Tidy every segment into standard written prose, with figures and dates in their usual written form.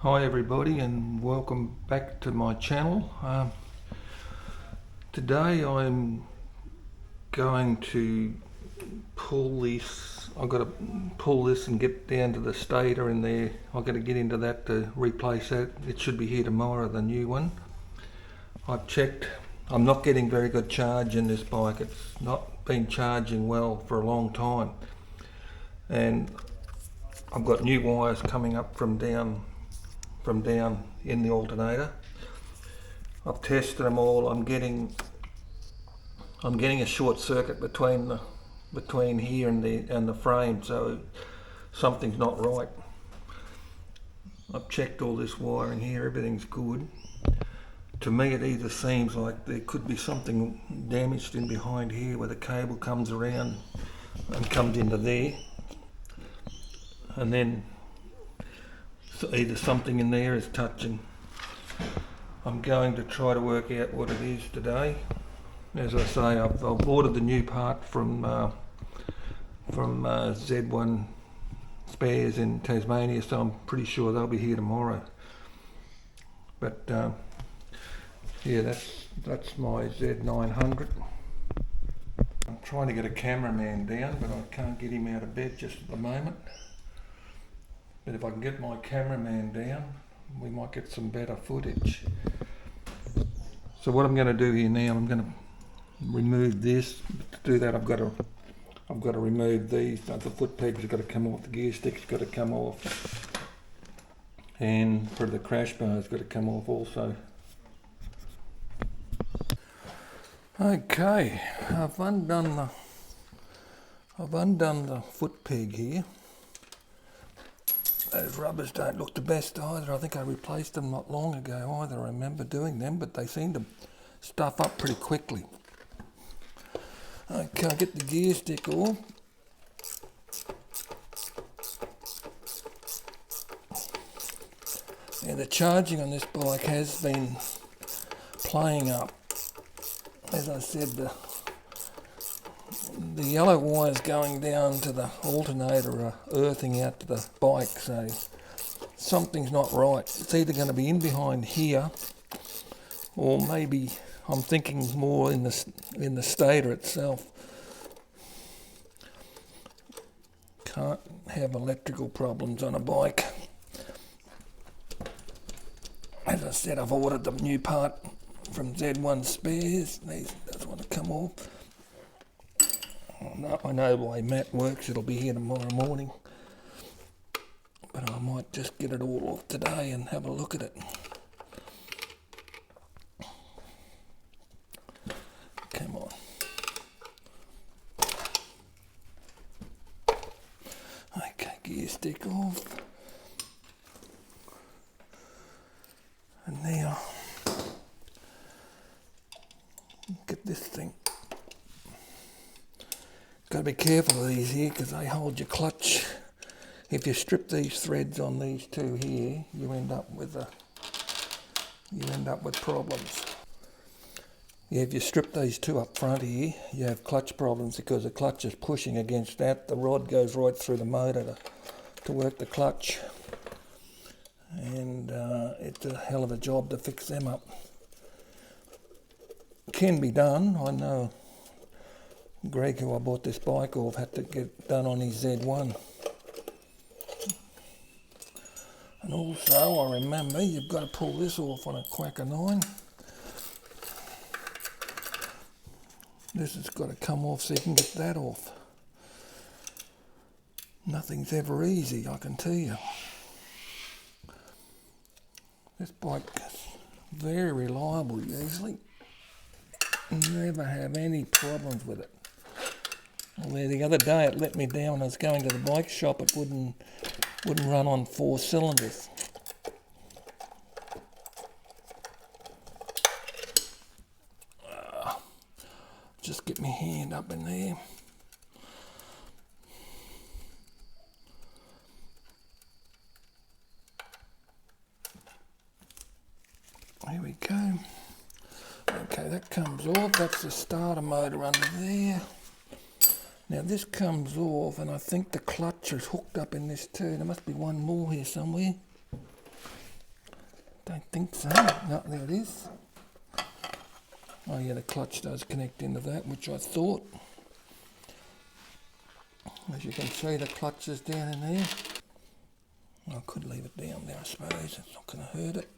Hi everybody and welcome back to my channel. Today I'm going to pull this. I've got to pull this and get down to the stator in there. I've got to get into that to replace that. It should be here tomorrow, the new one. I've checked. I'm not getting very good charge in this bike. It's not been charging well for a long time. And I've got new wires coming up from down in the alternator. I've tested them all. I'm getting a short circuit between here and the frame, so something's not right. I've checked all this wiring here, everything's good. To me it either seems like there could be something damaged in behind here where the cable comes around and comes into there, and then either something in there is touching. I'm going to try to work out what it is today. As I say, I've ordered the new part from Z900 Spares in Tasmania, so I'm pretty sure they'll be here tomorrow. But yeah, that's my Z900. I'm trying to get a cameraman down, but I can't get him out of bed just at the moment. But if I can get my cameraman down, we might get some better footage. So what I'm going to do here now, I'm going to remove this. To do that, I've got to remove these. The foot pegs have got to come off. The gear stick's got to come off, and for the crash bar's got to come off also. Okay, I've undone the foot peg here. Those rubbers don't look the best either. I think I replaced them not long ago either. I remember doing them, but they seem to stuff up pretty quickly. Okay, I'll get the gear stick off. Yeah, the charging on this bike has been playing up. As I said, the yellow wires going down to the alternator are earthing out to the bike, so something's not right. It's either going to be in behind here, or maybe I'm thinking more in the stator itself. Can't have electrical problems on a bike. As I said, I've ordered the new part from Z900 Spares. These doesn't want to come off. I know the way Matt works, it'll be here tomorrow morning, but I might just get it all off today and have a look at it. Come on. Okay, gear stick off. And now, get this thing. Got to be careful of these here because they hold your clutch. If you strip these threads on these two here, you end up with problems. Yeah, if you strip these two up front here, you have clutch problems because the clutch is pushing against that. The rod goes right through the motor to work the clutch, and it's a hell of a job to fix them up. Can be done. I know Greg, who I bought this bike off, had to get done on his Z1. And also, I remember you've got to pull this off on a Quacker 9. This has got to come off so you can get that off. Nothing's ever easy, I can tell you. This bike is very reliable usually. Never have any problems with it. Although the other day it let me down. I was going to the bike shop, it wouldn't run on 4 cylinders. Just get my hand up in there. Here we go. Okay, that comes off. That's the starter motor under there. Now this comes off, and I think the clutch is hooked up in this too. There must be one more here somewhere. Don't think so. No, there it is. Oh yeah, the clutch does connect into that, which I thought. As you can see, the clutch is down in there. I could leave it down there, I suppose. It's not going to hurt it.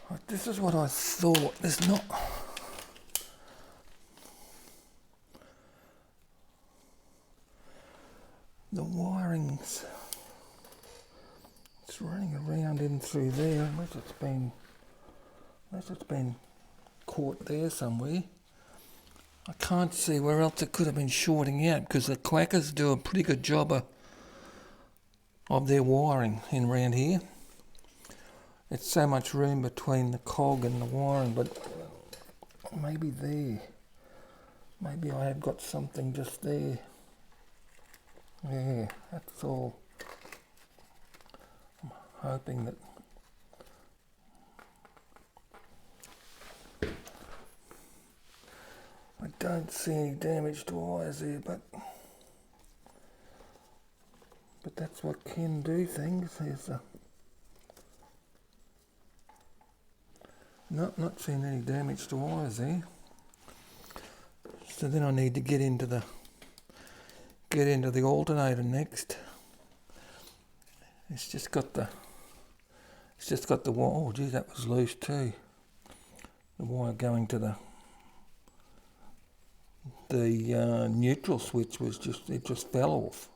Right, this is what I thought. There's not... The wiring's... It's running around in through there, unless it's been caught there somewhere. I can't see where else it could have been shorting out, because the quackers do a pretty good job of their wiring in around here. It's so much room between the cog and the wiring, but maybe there. Maybe I have got something just there. Yeah, that's all. I'm hoping that... I don't see any damage to wires there, but that's what can do things. There's not seeing any damage to wires there. So then I need to get into the alternator next. It's just got the wire. Oh gee, that was loose too. The wire going to the neutral switch was just fell off.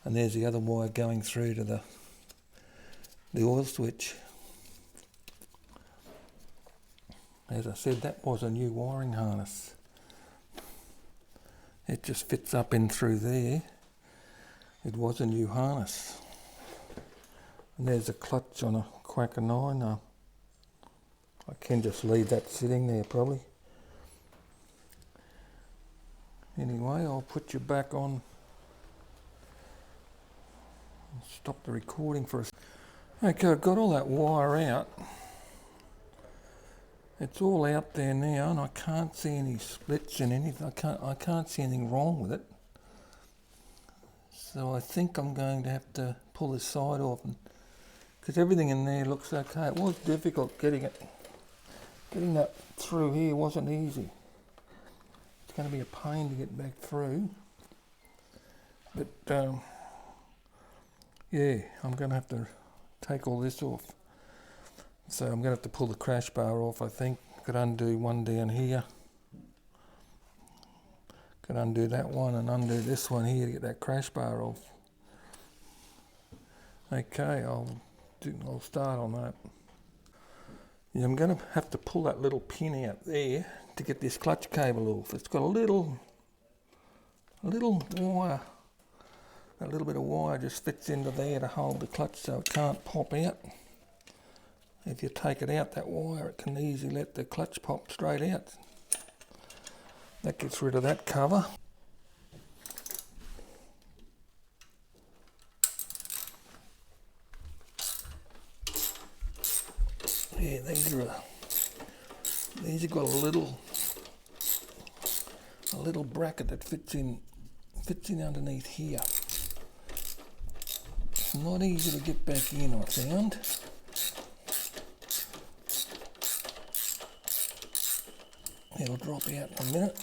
And there's the other wire going through to the oil switch. As I said, that was a new wiring harness. It just fits up in through there. It was a new harness. And there's a clutch on a Quacker 9. I can just leave that sitting there probably. Anyway, I'll put you back on. Stop the recording for a second. Okay, I've got all that wire out. It's all out there now, and I can't see any splits in anything. I can't see anything wrong with it. So I think I'm going to have to pull this side off, because everything in there looks okay. It was difficult getting that through here. Wasn't easy. It's going to be a pain to get back through. But yeah, I'm going to have to take all this off. So I'm going to have to pull the crash bar off, I think. Could undo one down here. Could undo that one and undo this one here to get that crash bar off. Okay, I'll start on that. Yeah, I'm going to have to pull that little pin out there to get this clutch cable off. It's got a little wire. A little bit of wire just fits into there to hold the clutch so it can't pop out. If you take it out, that wire, it can easily let the clutch pop straight out. That gets rid of that cover. Yeah, these have got a little bracket that fits in underneath here. It's not easy to get back in, I found. It'll drop out in a minute.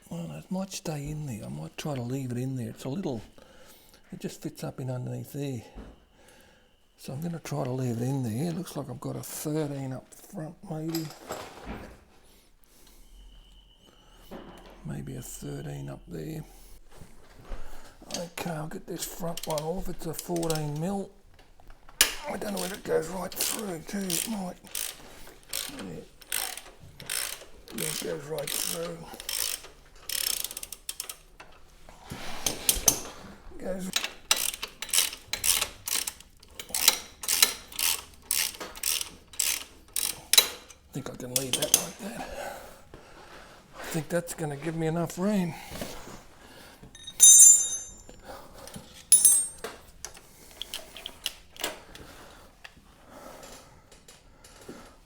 Well, it might stay in there. I might try to leave it in there. It just fits up in underneath there. So I'm going to try to leave it in there. It looks like I've got a 13 up front, maybe. Maybe a 13 up there. Okay, I'll get this front one off. It's a 14mm. I don't know whether it goes right through too. It might. Yeah, it goes right through. Goes. I think I can leave that like that. I think that's going to give me enough room.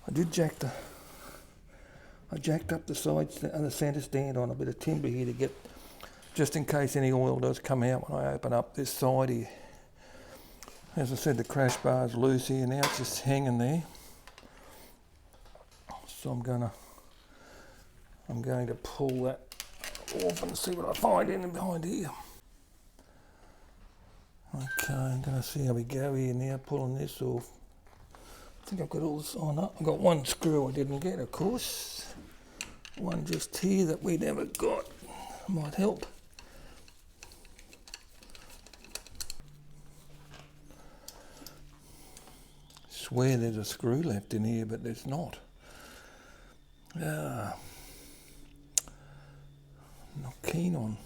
I did jack the I jacked up the sides and the centre stand on a bit of timber here to get, just in case any oil does come out when I open up this side here. As I said, the crash bar's loose here now, it's just hanging there. So I'm going to pull that off and see what I find in behind here. Okay, I'm going to see how we go here now, pulling this off. I think I've got all this on up. I've got one screw I didn't get, of course. One just here that we never got. Might help. Swear there's a screw left in here, but there's not. Not keen on.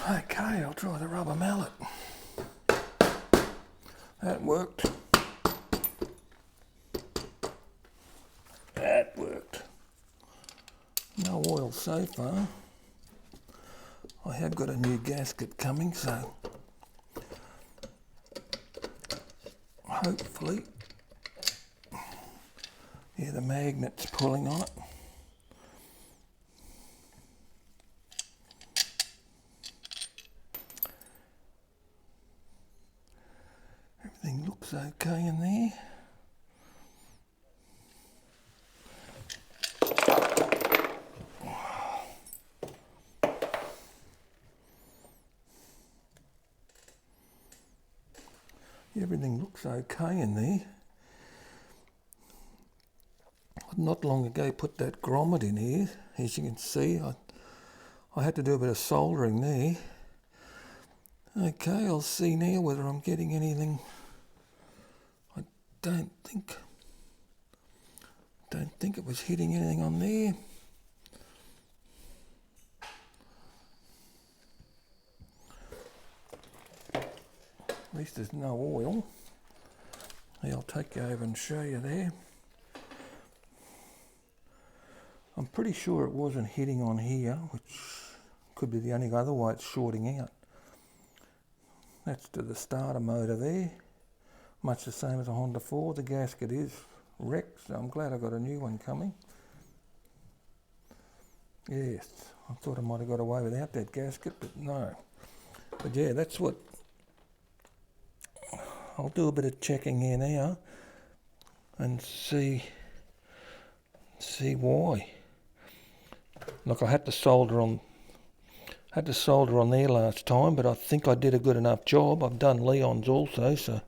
Okay, I'll try the rubber mallet. That worked. That worked. No oil so far. I have got a new gasket coming, so hopefully, yeah, the magnet's pulling on it. Everything looks okay in there. Everything looks okay in there. Not long ago put that grommet in here, as you can see. I had to do a bit of soldering there. Okay, I'll see now whether I'm getting anything. I don't think it was hitting anything on there. At least there's no oil. Yeah, I'll take you over and show you there. I'm pretty sure it wasn't hitting on here, which could be the only other way it's shorting out. That's to the starter motor there. Much the same as a Honda 4. The gasket is wrecked, so I'm glad I got a new one coming. Yes, I thought I might have got away without that gasket, but no. But yeah, that's what... I'll do a bit of checking here now and see why. Look, I had to solder on there last time, but I think I did a good enough job. I've done Leon's also, so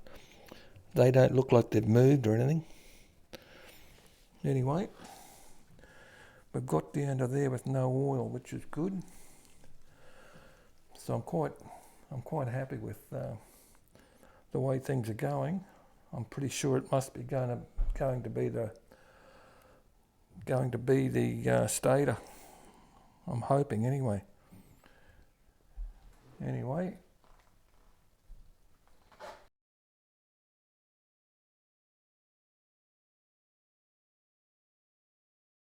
they don't look like they've moved or anything. Anyway, we've got down to there with no oil, which is good. So I'm quite happy with the way things are going. I'm pretty sure it must be going to be the Stator. I'm hoping anyway. Anyway,